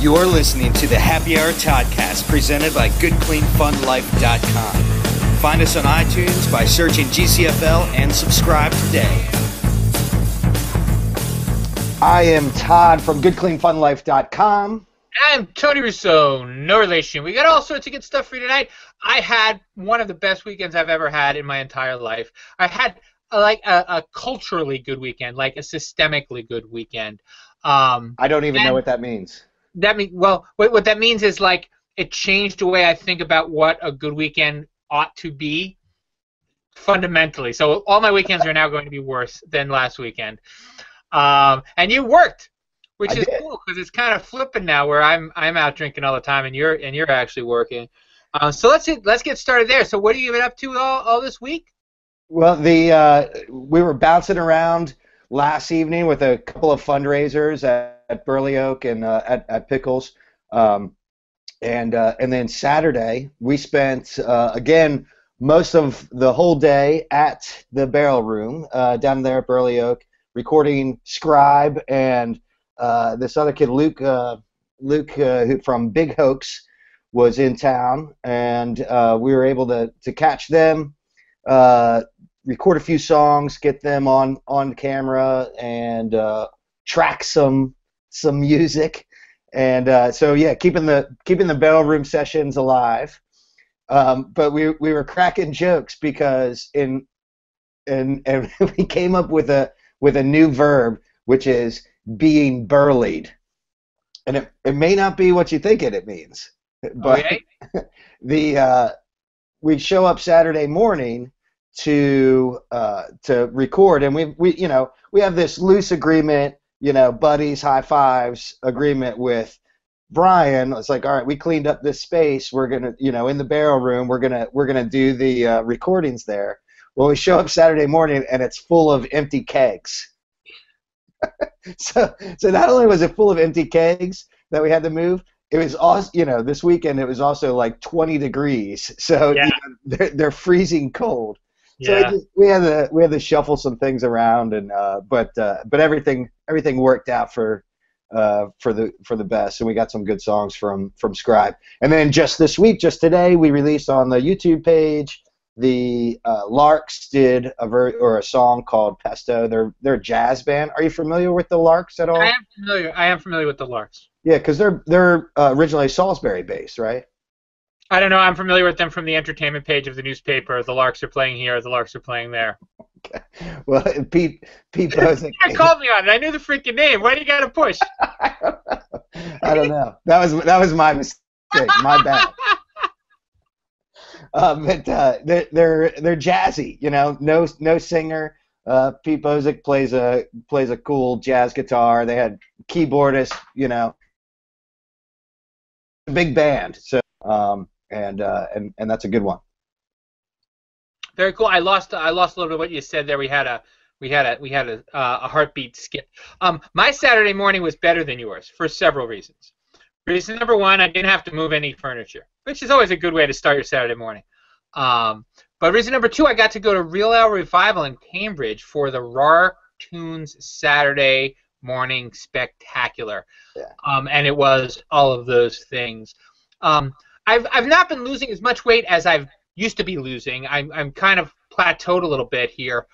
You're listening to the Happy Hour Todcast presented by GoodCleanFunLife.com. Find us on iTunes by searching GCFL and subscribe today. I am Todd from GoodCleanFunLife.com. I'm Tony Rousseau, no relation. We got all sorts of good stuff for you tonight. I had one of the best weekends I've ever had in my entire life. I had a culturally good weekend, like a systemically good weekend. I don't even know what that means. What that means is like it changed the way I think about what a good weekend ought to be fundamentally. So all my weekends are now going to be worse than last weekend. And you worked, which is cool because it's kind of flipping now where I'm out drinking all the time and you're actually working. So let's get started there. So what have you been up to all this week? Well, we were bouncing around last evening with a couple of fundraisers at Burley Oak and at Pickles, and then Saturday we spent again most of the whole day at the Barrel Room down there at Burley Oak, recording Scribe and this other kid Luke who from Big Hoax was in town, and we were able to catch them. Record a few songs, get them on camera, and track some music, and so yeah, keeping the Barrel Room sessions alive. But we were cracking jokes because and we came up with a new verb, which is being burlied, and it may not be what you think it means, but okay. We show up Saturday morning to record, and we have this loose agreement, buddies, high fives agreement with Brian. It's like, all right, we cleaned up this space, we're gonna, in the Barrel Room, we're gonna do the recordings there. Well, we show up Saturday morning and it's full of empty kegs. so not only was it full of empty kegs that we had to move, it was also, this weekend it was also like 20 degrees, so yeah. They're freezing cold. Yeah. So we had to shuffle some things around, and but everything worked out for the best, and we got some good songs from Scribe. And then just today, we released on the YouTube page the Larks did a song called Pesto. They're a jazz band. Are you familiar with the Larks at all? I am familiar with the Larks. Yeah, because they're originally Salisbury based, right? I don't know. I'm familiar with them from the entertainment page of the newspaper. The Larks are playing here. The Larks are playing there. Okay. Well, Pete Bozek. You called me on it. I knew the freaking name. Why do you got to push? I don't know. That was my mistake. My bad. But they're jazzy. No singer. Pete Bozek plays a cool jazz guitar. They had keyboardists. A big band. So. And that's a good one. Very cool. I lost a little bit of what you said there. We had a heartbeat skip. My Saturday morning was better than yours for several reasons. Reason number one, I didn't have to move any furniture, which is always a good way to start your Saturday morning. But reason number two, I got to go to Real Ale Revival in Cambridge for the Raw Tunes Saturday morning spectacular. Yeah. And it was all of those things. I've not been losing as much weight as I've used to be losing. I'm kind of plateaued a little bit here.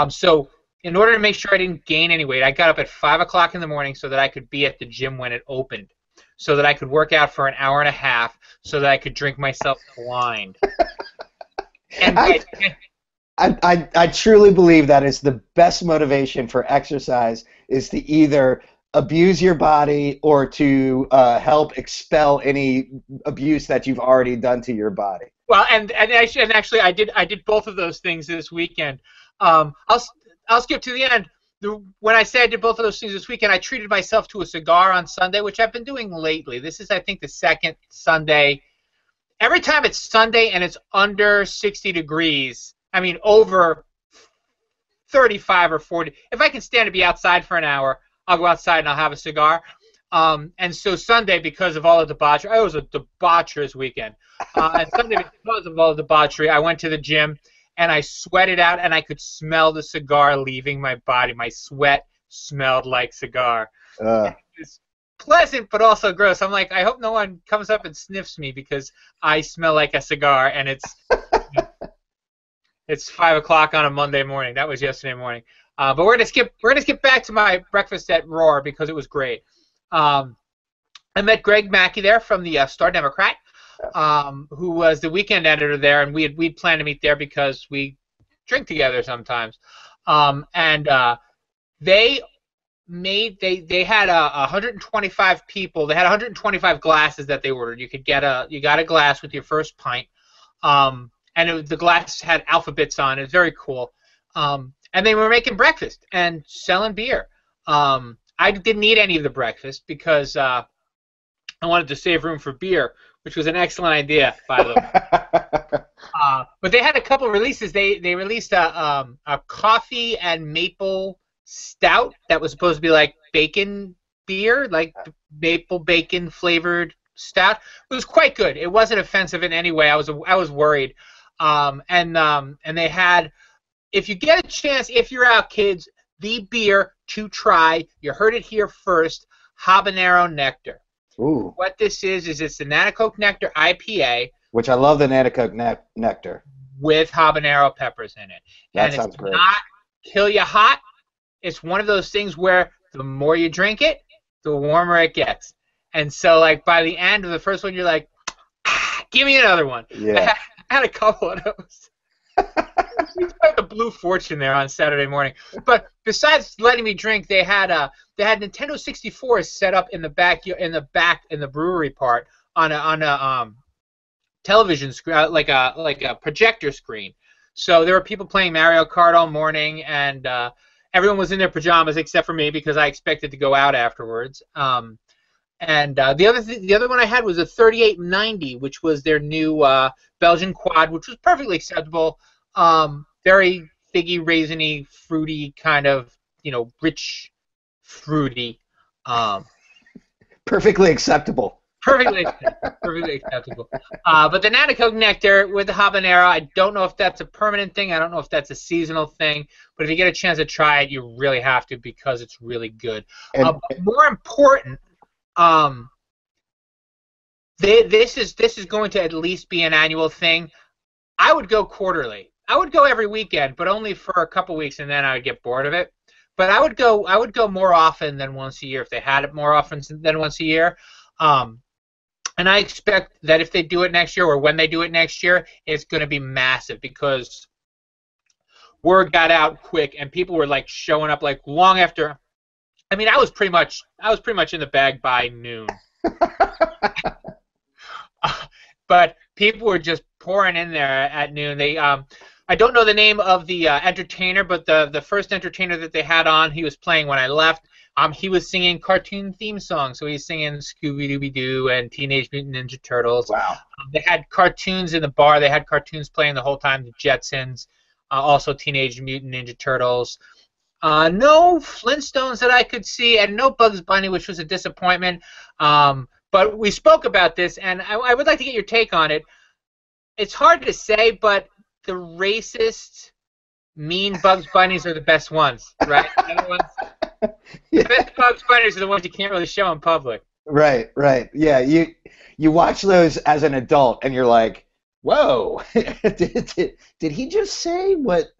So in order to make sure I didn't gain any weight, I got up at 5 o'clock in the morning so that I could be at the gym when it opened, so that I could work out for an hour and a half, so that I could drink myself blind. And I truly believe that is the best motivation for exercise, is to either abuse your body or to help expel any abuse that you've already done to your body. Well, and actually, I did both of those things this weekend. I'll skip to the end. When I say I did both of those things this weekend, I treated myself to a cigar on Sunday, which I've been doing lately. This is, I think, the second Sunday. Every time it's Sunday and it's under 60 degrees, I mean over 35 or 40. If I can stand to be outside for an hour, I'll go outside and I'll have a cigar. And so Sunday, because of all the debauchery, it was a debaucherous weekend. And Sunday, because of all the debauchery, I went to the gym and I sweated out, and I could smell the cigar leaving my body. My sweat smelled like cigar. pleasant but also gross. I'm like, I hope no one comes up and sniffs me because I smell like a cigar, and it's 5 o'clock on a Monday morning. That was yesterday morning. But we're gonna skip back to my breakfast at Roar because it was great. I met Greg Mackey there from the Star Democrat, who was the weekend editor there, and we'd planned to meet there because we drink together sometimes. They had 125 people. They had 125 glasses that they ordered. You got a glass with your first pint, and the glass had alphabets on it. It was very cool. And they were making breakfast and selling beer. I didn't eat any of the breakfast because I wanted to save room for beer, which was an excellent idea, by the way. But they had a couple releases. They released a coffee and maple stout that was supposed to be like bacon beer, like maple bacon flavored stout. It was quite good. It wasn't offensive in any way. I was worried. And they had, if you get a chance, if you're out, kids, the beer to try. You heard it here first. Habanero Nectar. Ooh. What this is it's the Nanticoke Nectar IPA. Which I love the Nanticoke Nectar. With habanero peppers in it. That sounds great. It's not kill you hot. It's one of those things where the more you drink it, the warmer it gets. And so, like, by the end of the first one, you're like, give me another one. Yeah. I had a couple of those. We spent the Blue Fortune there on Saturday morning. But besides letting me drink, they had Nintendo 64 set up in the brewery part on a television screen, like a projector screen. So there were people playing Mario Kart all morning, and everyone was in their pajamas except for me because I expected to go out afterwards. The other one I had was a 3890, which was their new Belgian quad, which was perfectly acceptable. Very figgy, raisiny, fruity, kind of, rich, fruity. Perfectly acceptable. Perfectly acceptable. But the Nanticoke Nectar with the habanero, I don't know if that's a permanent thing. I don't know if that's a seasonal thing. But if you get a chance to try it, you really have to because it's really good. But more important, this is going to at least be an annual thing. I would go quarterly. I would go every weekend, but only for a couple weeks, and then I would get bored of it. But I would go more often than once a year if they had it more often than once a year. And I expect that if they do it next year or when they do it next year, it's going to be massive because word got out quick and people were like showing up like long after. I mean, I was pretty much in the bag by noon. But people were just pouring in there at noon. I don't know the name of the entertainer, but the first entertainer that they had on, he was playing when I left. He was singing cartoon theme songs, so he's singing Scooby-Dooby-Doo and Teenage Mutant Ninja Turtles. Wow. They had cartoons in the bar. They had cartoons playing the whole time, the Jetsons, also Teenage Mutant Ninja Turtles. No Flintstones that I could see, and no Bugs Bunny, which was a disappointment. But we spoke about this, and I would like to get your take on it. It's hard to say, but the racist, mean Bugs Bunnies are the best ones, right? The best Bugs Bunnies are the ones you can't really show in public. Right. Yeah, you watch those as an adult, and you're like, whoa, did he just say what?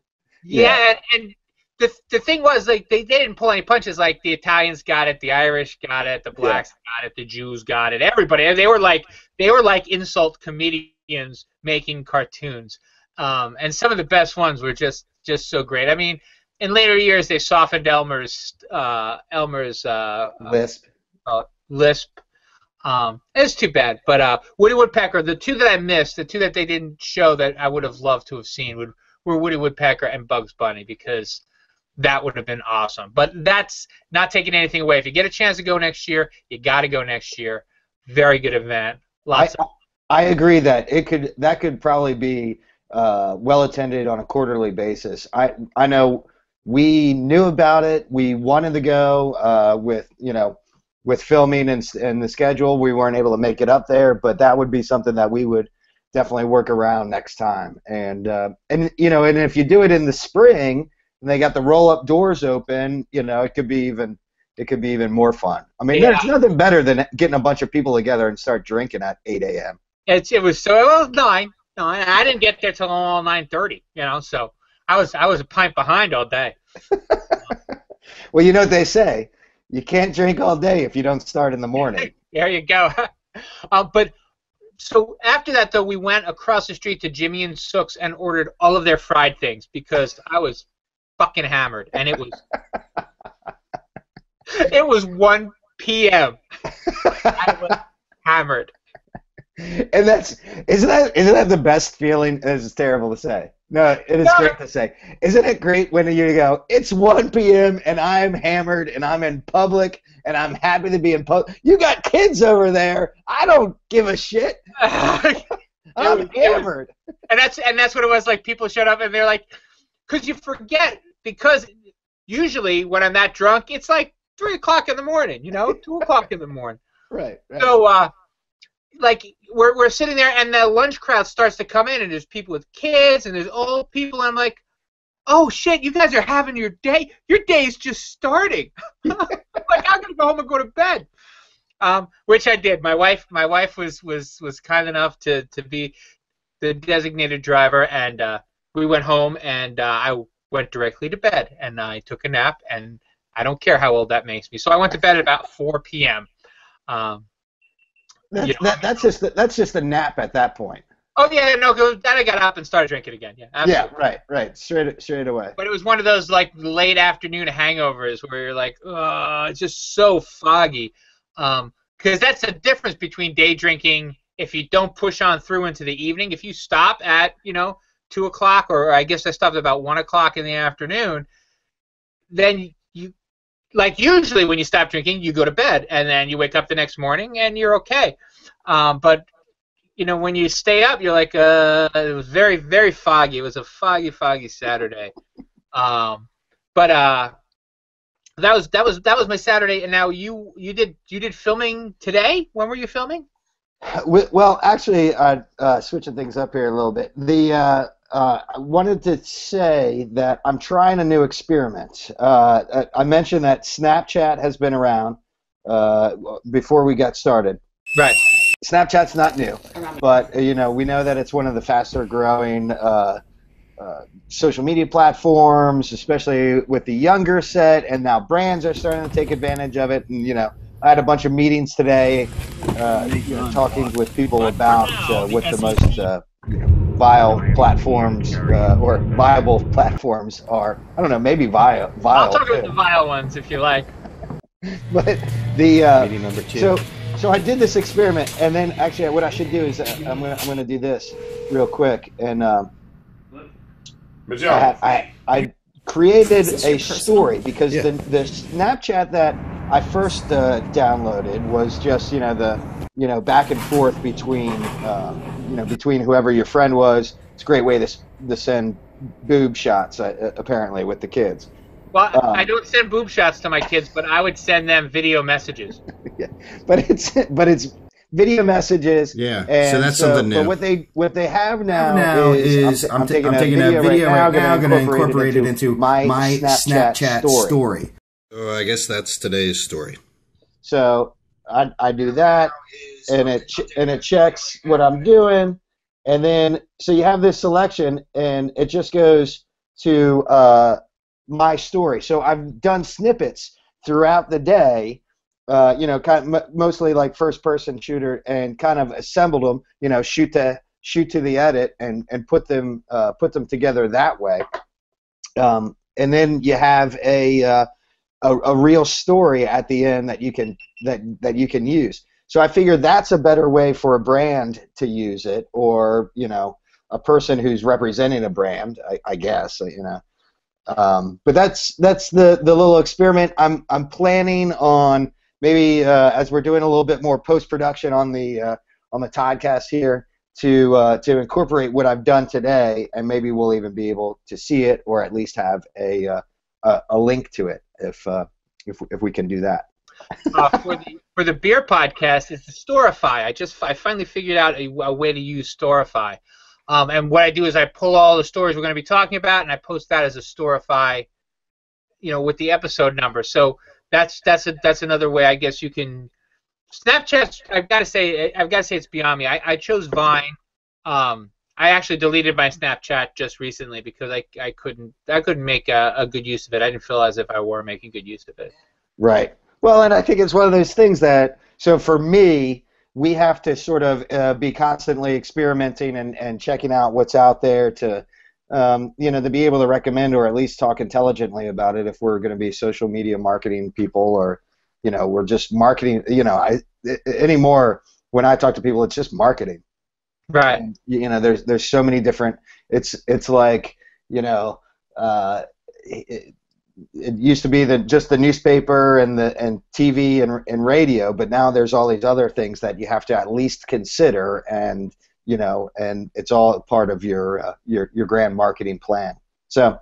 Yeah, and the thing was, like, they didn't pull any punches. Like, the Italians got it, the Irish got it, the blacks got it, the Jews got it, everybody. They were like insult comedians making cartoons. And some of the best ones were just so great. I mean, in later years, they softened Elmer's lisp. It's too bad. But Woody Woodpecker, the two that I missed, the two that they didn't show that I would have loved to have seen were Woody Woodpecker and Bugs Bunny because that would have been awesome. But that's not taking anything away. If you get a chance to go next year, you got to go next year. Very good event. I agree that that could probably be well attended on a quarterly basis. I know we knew about it. We wanted to go with filming and the schedule. We weren't able to make it up there, but that would be something that we would definitely work around next time. And if you do it in the spring and they got the roll up doors open, it could be it could be even more fun. I mean, Yeah. there's nothing better than getting a bunch of people together and start drinking at 8 a.m. It was so it was 9. No, I didn't get there till 9:30. So I was a pint behind all day. Well, you know what they say. You can't drink all day if you don't start in the morning. There you go. But so after that, though, we went across the street to Jimmy and Sook's and ordered all of their fried things because I was fucking hammered, and it was 1 p.m. I was hammered. And isn't that the best feeling? It's terrible to say. No, it is great to say. Isn't it great when you go, it's 1 p.m. and I'm hammered and I'm in public and I'm happy to be in public. You got kids over there. I don't give a shit. I'm hammered. And that's what it was like. People showed up and they're like, because you forget, because usually when I'm that drunk, it's like 3 o'clock in the morning, 2 o'clock in the morning. Right. So, like we're sitting there and the lunch crowd starts to come in and there's people with kids and there's old people and I'm like, oh shit, you guys are having your day. Your day's just starting. Like I'm gonna go home and go to bed. Which I did. My wife was kind enough to be the designated driver and we went home and I went directly to bed and I took a nap and I don't care how old that makes me. So I went to bed at about 4 p.m. That's just a nap at that point. Oh yeah, no. Then I got up and started drinking again. Yeah, absolutely. Yeah, right. Straight away. But it was one of those like late afternoon hangovers where you're like, oh, it's just so foggy. Because that's the difference between day drinking. If you don't push on through into the evening, if you stop at 2 o'clock, or I guess I stopped at about 1 o'clock in the afternoon, then you. Like usually when you stop drinking, you go to bed and then you wake up the next morning and you're okay. But when you stay up, you're like, it was very, very foggy. It was a foggy Saturday. But that was my Saturday. And now you did filming today. When were you filming? Well, actually, switching things up here a little bit. I wanted to say that I'm trying a new experiment. I mentioned that Snapchat has been around before we got started. Right. Snapchat's not new, but we know that it's one of the faster growing social media platforms, especially with the younger set, and now brands are starting to take advantage of it. And I had a bunch of meetings today, talking with people about what the most vile platforms or viable platforms are. I don't know, maybe vile. I'll talk about the vile ones if you like. But the meeting number 2. So I did this experiment, and then actually what I should do is I'm gonna do this real quick, and I created a story because the Snapchat that I first downloaded was just the back and forth between between whoever your friend was. It's a great way to send boob shots apparently with the kids. Well, I don't send boob shots to my kids, but I would send them video messages. Yeah, but it's video messages. Yeah, and so that's something new. But what they have now is I'm taking a video right now, going to incorporate it into my Snapchat story. So I guess that's today's story. So I do that, and it checks what I'm doing, and then so you have this selection, and it just goes to my story. So I've done snippets throughout the day, kind of mostly like first-person shooter, and kind of assembled them, shoot to the edit, and put them together that way. And then you have a real story at the end that you can use. So I figured that's a better way for a brand to use it, or a person who's representing a brand, I guess. But that's the little experiment. I'm planning on maybe as we're doing a little bit more post-production on the Todcast here to incorporate what I've done today, and maybe we'll even be able to see it, or at least have a link to it if we can do that. For the beer podcast, it's the Storify. I finally figured out a way to use Storify. And what I do is I pull all the stories we're going to be talking about, and I post that as a Storify, with the episode number. So that's another way I guess you can. Snapchat, I've got to say it's beyond me. I chose Vine. I actually deleted my Snapchat just recently because I couldn't make a good use of it. I didn't feel as if I were making good use of it. Right. Well, and I think it's one of those things that, so for me, we have to sort of be constantly experimenting and checking out what's out there to, to be able to recommend or at least talk intelligently about it if we're going to be social media marketing people or, we're just marketing, anymore when I talk to people, it's just marketing. Right. And, there's so many different, it's like, it used to be just the newspaper and TV and radio, but now there's all these other things that you have to at least consider, and and it's all part of your grand marketing plan. So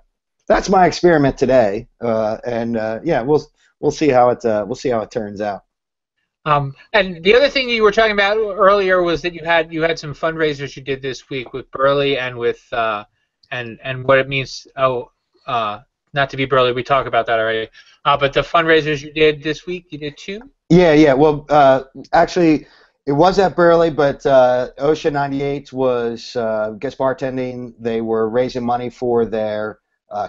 that's my experiment today, we'll see how it turns out. And the other thing you were talking about earlier was that you had some fundraisers you did this week with Burley and with and what it means. Not to be Burley, we talked about that already. But the fundraisers you did this week, you did two? Yeah. Well, actually, it was at Burley, but OSHA 98 was guest bartending. They were raising money for their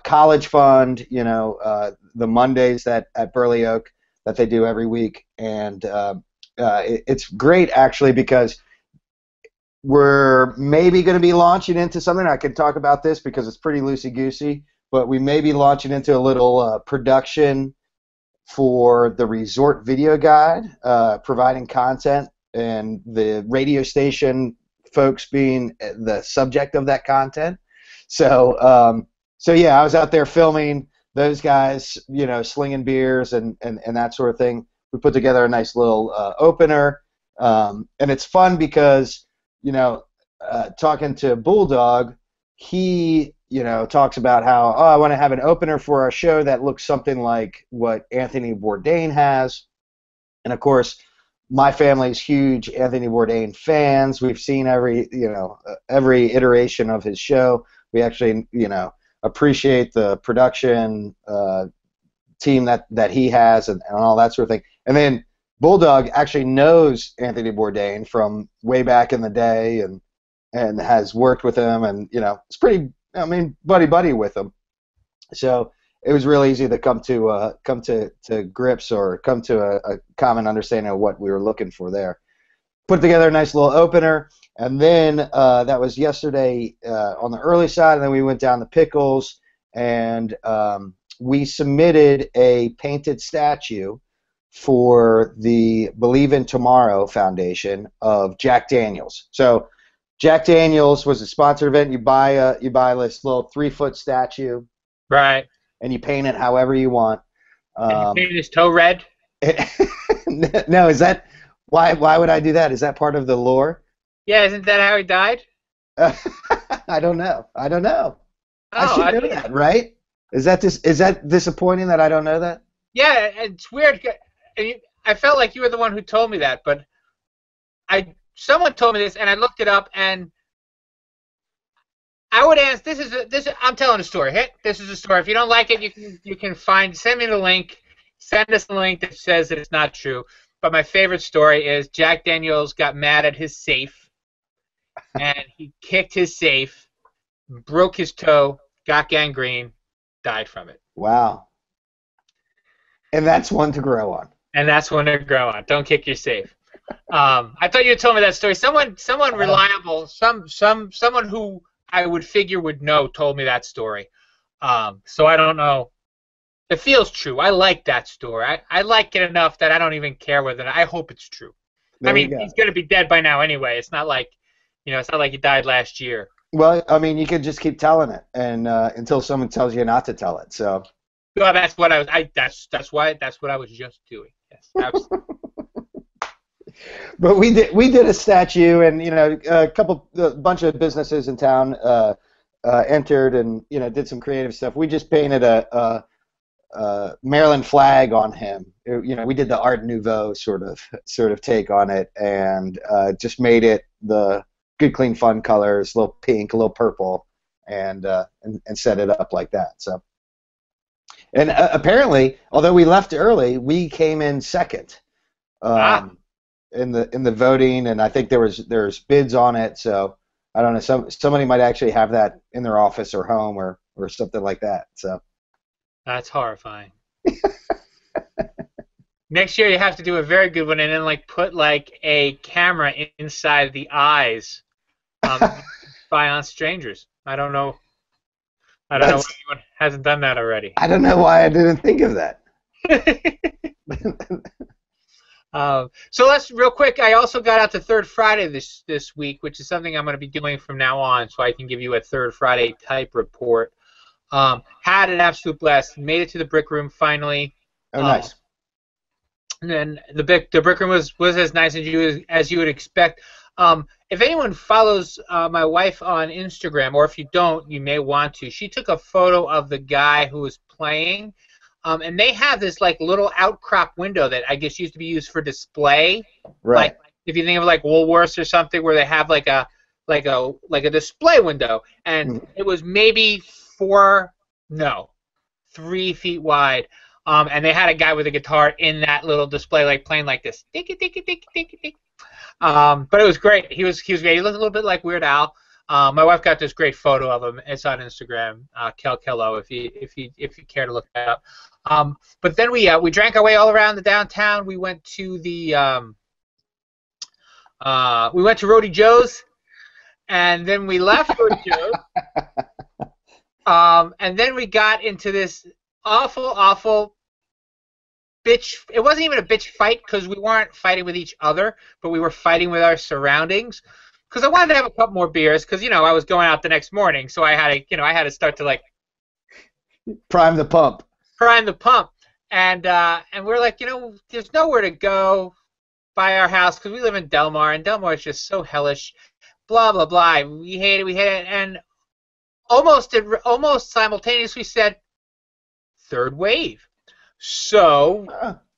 college fund, the Mondays at Burley Oak that they do every week. And it's great, actually, because we're maybe going to be launching into something. I can talk about this because it's pretty loosey-goosey. But we may be launching into a little production for the resort video guide, providing content, and the radio station folks being the subject of that content. So yeah, I was out there filming those guys, slinging beers and that sort of thing. We put together a nice little opener, and it's fun because, talking to Bulldog, he talks about how, I want to have an opener for our show that looks something like what Anthony Bourdain has. And of course, my family's huge Anthony Bourdain fans. We've seen every iteration of his show. We actually, appreciate the production team that he has and all that sort of thing. And then Bulldog actually knows Anthony Bourdain from way back in the day and has worked with him, and it's pretty, buddy with him. So it was real easy to come to grips or come to a common understanding of what we were looking for there. Put together a nice little opener, and then that was yesterday on the early side, and then we went down to Pickles, and we submitted a painted statue for the Believe in Tomorrow Foundation of Jack Daniels. So Jack Daniels was a sponsored event. You buy this little 3-foot statue, right? And you paint it however you want. And you paint his toe red? No, is that why would I do that? Is that part of the lore? Yeah, isn't that how he died? I don't know. Oh, I should know that, right? Is that disappointing that I don't know that? Yeah, it's weird. I felt like you were the one who told me that, but someone told me this, and I looked it up, and I would ask. I'm telling a story. This is a story. If you don't like it, you can send me the link. Send us the link that says that it's not true. But my favorite story is Jack Daniels got mad at his safe, and he kicked his safe, broke his toe, got gangrene, died from it. Wow. And that's one to grow on. Don't kick your safe. I thought you told me that story. Someone reliable, someone who I would figure would know told me that story. So I don't know. It feels true. I like that story. I like it enough that I don't even care whether. I hope it's true. There he's going to be dead by now anyway. It's not like, it's not like he died last year. Well, you could just keep telling it, and until someone tells you not to tell it. So. Well, that's what I was. That's what I was just doing. Yes, absolutely. But we did a statue, and a bunch of businesses in town entered, and did some creative stuff. We just painted a Maryland flag on him. We did the Art Nouveau sort of take on it, and just made it the good, clean, fun colors, a little pink, a little purple, and set it up like that. So And apparently, although we left early, we came in second in the voting, and I think there's bids on it. So I don't know. Somebody might actually have that in their office or home or something like that. So that's horrifying. Next year you have to do a very good one and then like put like a camera inside the eyes. Spy on strangers. I don't know why anyone hasn't done that already. I don't know why I didn't think of that. So let's real quick. I also got out to Third Friday this week, which is something I'm going to be doing from now on, so I can give you a Third Friday type report. Had an absolute blast. Made it to the brick room finally. Oh, nice. And then the brick room was as nice as you would expect. If anyone follows my wife on Instagram, or if you don't, you may want to. She took a photo of the guy who was playing, and they have this like little outcrop window that I guess used to be used for display. Right. Like if you think of like Woolworths or something, where they have like a display window, and it was maybe 3 feet wide. And they had a guy with a guitar in that little display, like playing like this. But it was great. He was great. He looked a little bit like Weird Al. My wife got this great photo of him. It's on Instagram, Kelkello, if you care to look that up. But then we drank our way all around the downtown. We went to Rody Joe's, and then we left Rody Joe's. And then we got into this awful bitch. It wasn't even a bitch fight because we weren't fighting with each other, but we were fighting with our surroundings. Because I wanted to have a couple more beers, because I was going out the next morning, so I had to start to like prime the pump. And we're like, there's nowhere to go by our house because we live in Delmar, and Delmar is just so hellish. Blah blah blah. We hate it, and almost simultaneously said, third wave. So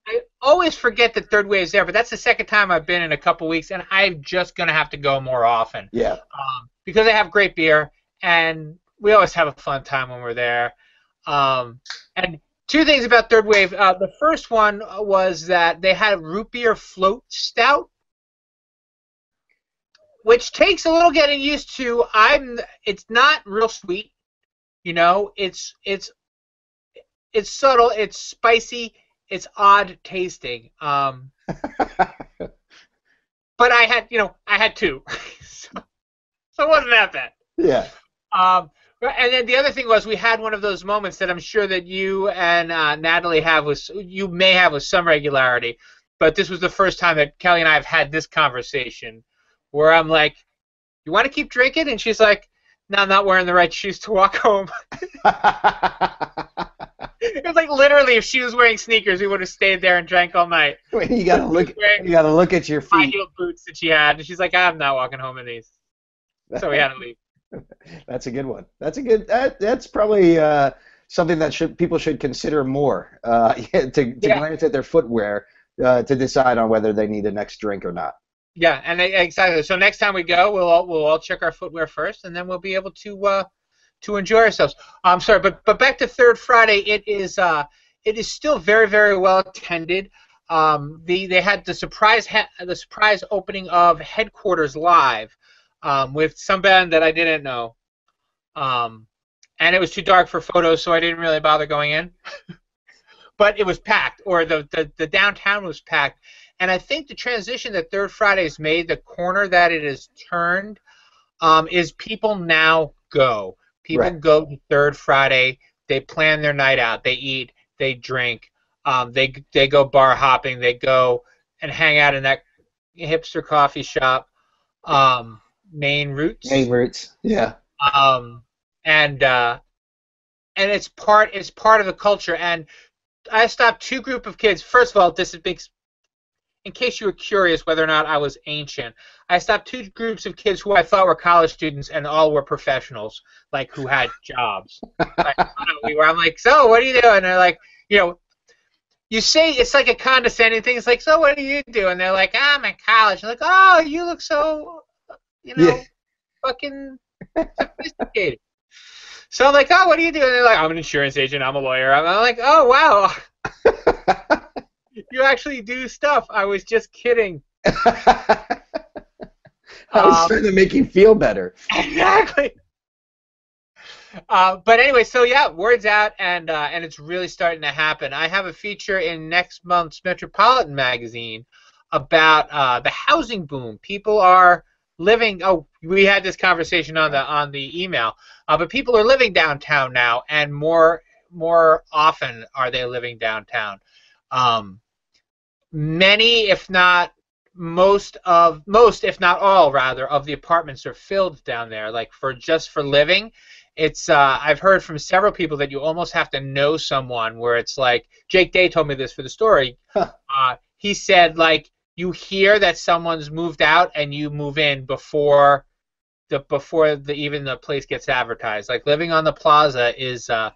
I always forget that third wave is there, but that's the second time I've been in a couple weeks, and I'm just going to have to go more often. Yeah. Because they have great beer, and we always have a fun time when we're there. And two things about third wave. The first one was that they had root beer float stout, which takes a little getting used to. It's not real sweet, It's subtle. It's spicy. It's odd tasting. But I had two, so it wasn't that bad. Yeah. And then the other thing was we had one of those moments that I'm sure that you and Natalie may have with some regularity, but this was the first time that Kelly and I have had this conversation where I'm like, "You want to keep drinking?" And she's like, "No, I'm not wearing the right shoes to walk home." It was like literally, if she was wearing sneakers, we would have stayed there and drank all night. You gotta look at your feet. High-heeled boots that she had, and she's like, "I'm not walking home in these." So we had to leave. That's a good one. That's probably something that people should consider more. To glance at their footwear to decide on whether they need a next drink or not. Yeah, and exactly. So next time we go, we'll all check our footwear first, and then we'll be able to enjoy ourselves. I'm sorry, but back to Third Friday. It is still very, very well attended. They had the surprise opening of Headquarters Live with some band that I didn't know, and it was too dark for photos, so I didn't really bother going in. But it was packed, or the downtown was packed. And I think the transition that Third Friday's made, the corner that it has turned, is people now go. People go to Third Friday. They plan their night out. They eat. They drink. They go bar hopping. They go and hang out in that hipster coffee shop. Main Roots. Main Roots. Yeah. And it's part of the culture. And I stopped two group of kids. First of all, this is big. In case you were curious whether or not I was ancient, I stopped two groups of kids who I thought were college students, and all were professionals, like who had jobs. I'm like, "So, what do you do?" And they're like, you say it's like a condescending thing. It's like, "So, what do you do?" And they're like, "I'm in college." I'm like, "Oh, you look so, fucking sophisticated." So I'm like, oh, what do you do? And they're like, I'm an insurance agent. I'm a lawyer. I'm like, oh, wow. You actually do stuff. I was just kidding. I was trying to make you feel better. Exactly. But anyway, so yeah, word's out, and it's really starting to happen. I have a feature in next month's Metropolitan magazine about the housing boom. People are living. Oh, we had this conversation on the email. But people are living downtown now, and more often are they living downtown. Many, if not most, if not all, rather, of the apartments are filled down there. Like for living. It's I've heard from several people that you almost have to know someone. Where it's like Jake Day told me this for the story. Huh. He said like you hear that someone's moved out and you move in before even the place gets advertised. Like living on the plaza is a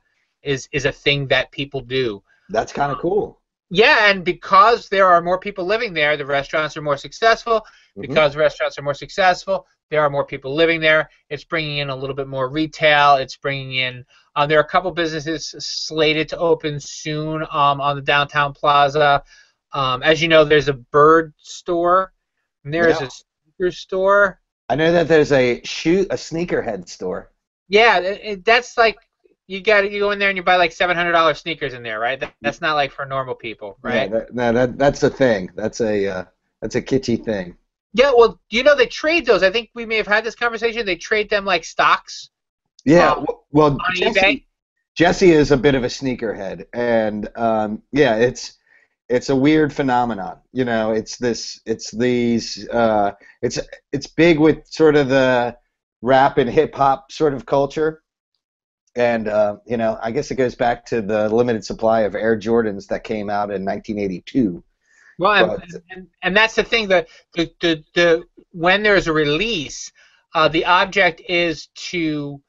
thing that people do. That's kind of cool. Yeah, and because there are more people living there, the restaurants are more successful. Because restaurants are more successful, there are more people living there. It's bringing in a little bit more retail. It's bringing in there are a couple businesses slated to open soon on the downtown plaza. As you know, there's a bird store. And there's a sneaker store. I know that there's a sneakerhead store. Yeah, that's like you go in there and you buy like $700 sneakers in there, right? That's not like for normal people, right? Yeah, that's a thing. That's a kitschy thing. Yeah, well, they trade those. I think we may have had this conversation. They trade them like stocks. Yeah, well, on eBay. Jesse is a bit of a sneakerhead, and it's a weird phenomenon. It's big with sort of the rap and hip hop sort of culture, and I guess it goes back to the limited supply of Air Jordans that came out in 1982. Well, and that's the thing that when there's a release, the object is to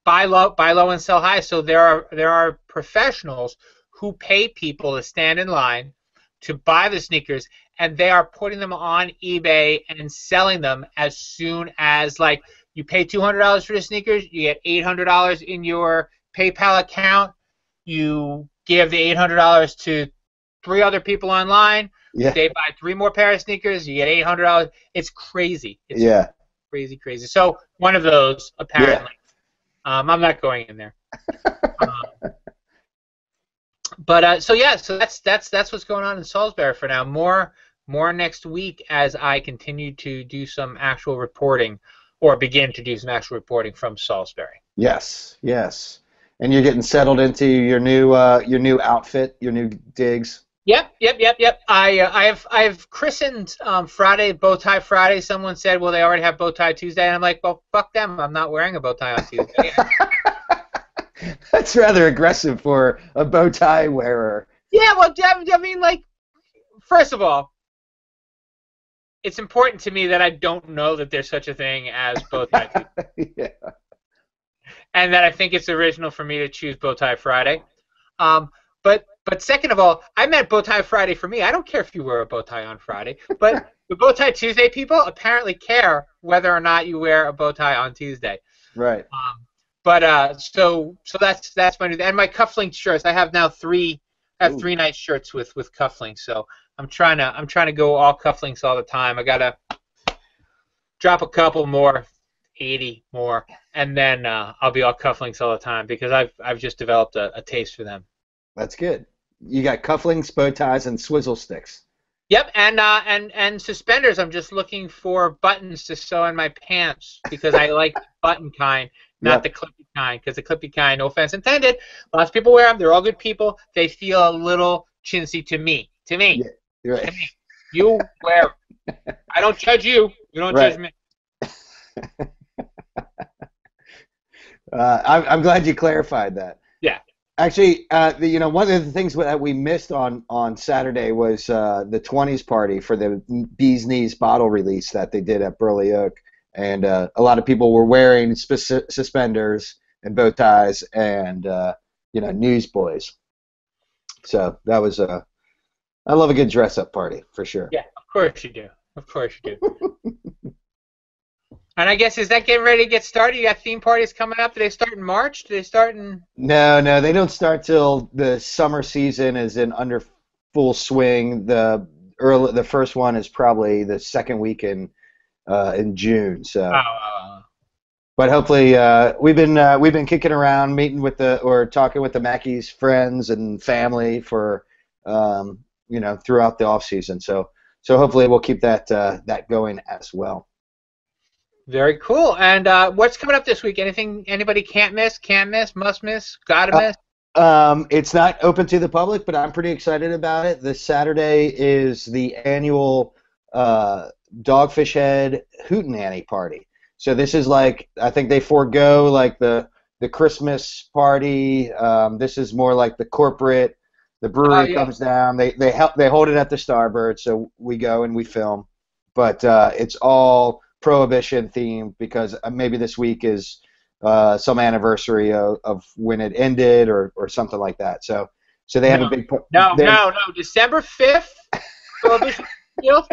buy low and sell high. So there are professionals who pay people to stand in line to buy the sneakers, and they are putting them on eBay and selling them as soon as like you pay $200 for the sneakers, you get $800 in your PayPal account. You give the $800 to 3 other people online. Yeah. They buy 3 more pair of sneakers. You get $800. It's crazy. It's crazy. So one of those apparently. Yeah. I'm not going in there. So that's what's going on in Salisbury for now. More next week as I continue to do some actual reporting, or begin to do some actual reporting from Salisbury. Yes. And you're getting settled into your new outfit, your new digs. Yep. I have christened Friday, bow tie Friday. Someone said, well, they already have bow tie Tuesday, and I'm like, well, fuck them. I'm not wearing a bow tie on Tuesday. That's rather aggressive for a bow tie wearer. Yeah, well, I mean, like, first of all, it's important to me that I don't know that there's such a thing as bow tie Tuesday. Yeah. And that I think it's original for me to choose bow tie Friday. But second of all, I meant bow tie Friday for me. I don't care if you wear a bow tie on Friday, but the bow tie Tuesday people apparently care whether or not you wear a bow tie on Tuesday. Right. So that's my new, and my cufflink shirts. I have now 3 nice shirts with cufflinks. So I'm trying to go all cufflinks all the time. I gotta drop a couple more, 80 more, and then I'll be all cufflinks all the time because I've just developed a taste for them. That's good. You got cufflinks, bow ties, and swizzle sticks. Yep, and suspenders. I'm just looking for buttons to sew in my pants because I like the button kind, not the clippy kind. Because the clippy kind, no offense intended, lots of people wear them. They're all good people. They feel a little chintzy to me. Yeah, you're right. To me. You wear them. I don't judge you. You don't judge me. I'm glad you clarified that. Yeah. Actually, one of the things that we missed on Saturday was the 20s party for the Bee's Knees bottle release that they did at Burley Oak, and a lot of people were wearing suspenders and bow ties and newsboys. So that was I love a good dress up party for sure. Yeah, of course you do. Of course you do. And I guess, is that getting ready to get started? You got theme parties coming up. Do they start in March? Do they start in? No, no, they don't start till the summer season is in under full swing. The first one is probably the second week in June. So, but hopefully, we've been kicking around, meeting with or talking with the Mackey's friends and family for throughout the off season. So hopefully we'll keep that going as well. Very cool. And what's coming up this week? Anything anybody can't miss, must miss, gotta miss? It's not open to the public, but I'm pretty excited about it. This Saturday is the annual Dogfish Head Hootenanny party. So this is like, I think they forego like the Christmas party. This is more like the corporate. The brewery comes down. They hold it at the Starbird, so we go and we film. But it's all Prohibition themed because maybe this week is some anniversary of when it ended or something like that. So they have a big no December 5th Prohibition Field,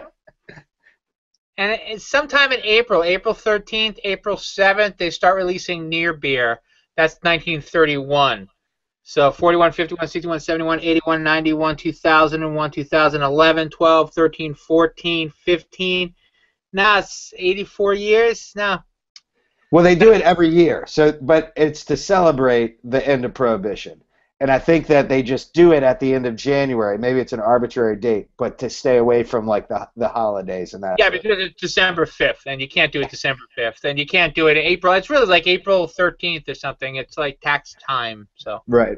and it's sometime in April 13th, April 7th they start releasing near beer. That's 1931. So 41, 51, 61, 71, 81, 91, 2001, 2011, 12, 13, 14, 15. Now it's 84 years now. Well, they do it every year, but it's to celebrate the end of Prohibition. And I think that they just do it at the end of January. Maybe it's an arbitrary date, but to stay away from like the holidays and that. Yeah, because it's December 5th, and you can't do it December 5th, and you can't do it in April. It's really like April 13th or something. It's like tax time. So. Right.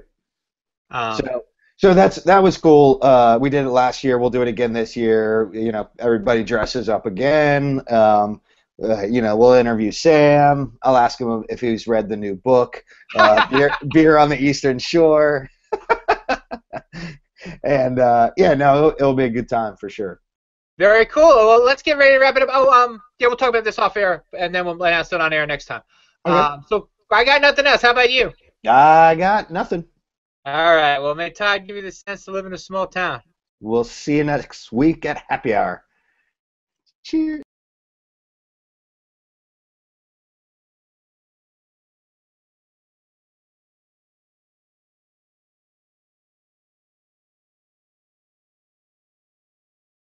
So that was cool. We did it last year. We'll do it again this year. Everybody dresses up again. We'll interview Sam. I'll ask him if he's read the new book, Beer on the Eastern Shore. And it'll be a good time for sure. Very cool. Well, let's get ready to wrap it up. We'll talk about this off air, and then we'll announce it on air next time. Okay. So I got nothing else. How about you? I got nothing. All right. Well, may Todd give you the sense to live in a small town. We'll see you next week at Happy Hour. Cheers.